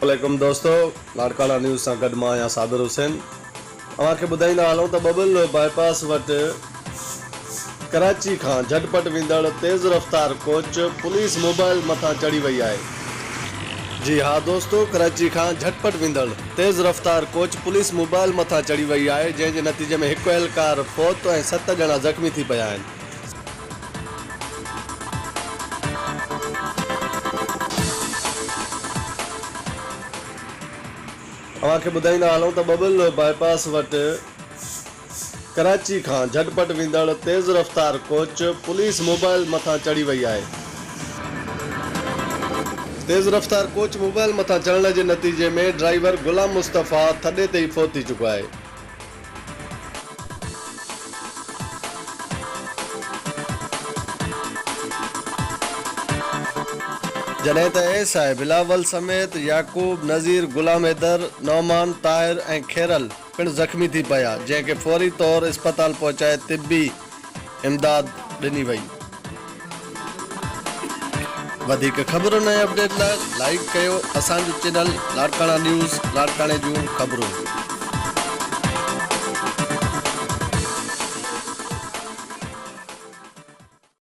वालेकुम दोस्तों, लाड़काना न्यूज़ सां गॾु मां आहियां साबिर हुसैन। तव्हांखे ॿुधाईंदा हलूं त बबल बाईपास वटि कराची खां झटपट वेंदड़ तेज़ रफ़्तार कोच पुलिस मोबाइल मथां चढ़ी वई आहे। जी हा दोस्तों, कराची खां झटपट वेंदड़ तेज़ रफ़्तार कोच पुलिस मोबाइल मथां चढ़ी वई आहे, जंहिंजे नतीजे में हिकु एहलकार फौत ऐं 7 ॼणा ज़ख़्मी थी पिया आहिनि। तव्हांखे ॿुधाईंदा हलूं त बबल बाईपास वटि कराची खां झटपट वेंदड़ तेज़ रफ़्तार कोच पुलिस मोबाइल मथां चढ़ी वई आहे। तेज़ रफ़्तार कोच मोबाइल मथां चढ़ण जे नतीजे में ड्राइवर गुलाम मुस्तफ़ा थॾे ते ई फौत थी चुको आहे। जॾहिं त एएसआई बिलावल समेत याकूब, नज़ीर, गुलाम हैदर, नौमान, ताहिर ऐं खेरल पिणु ज़ख़्मी थी पिया, जंहिंखे फौरी तौर अस्पताल पहुचाए तिबी इमदाद ॾिनी वई। वधीक ख़बरुनि ऐं अपडेट लाइ लाइक कयो असांजो चैनल लाड़काना न्यूज़, लाड़काने जूं ख़बरूं।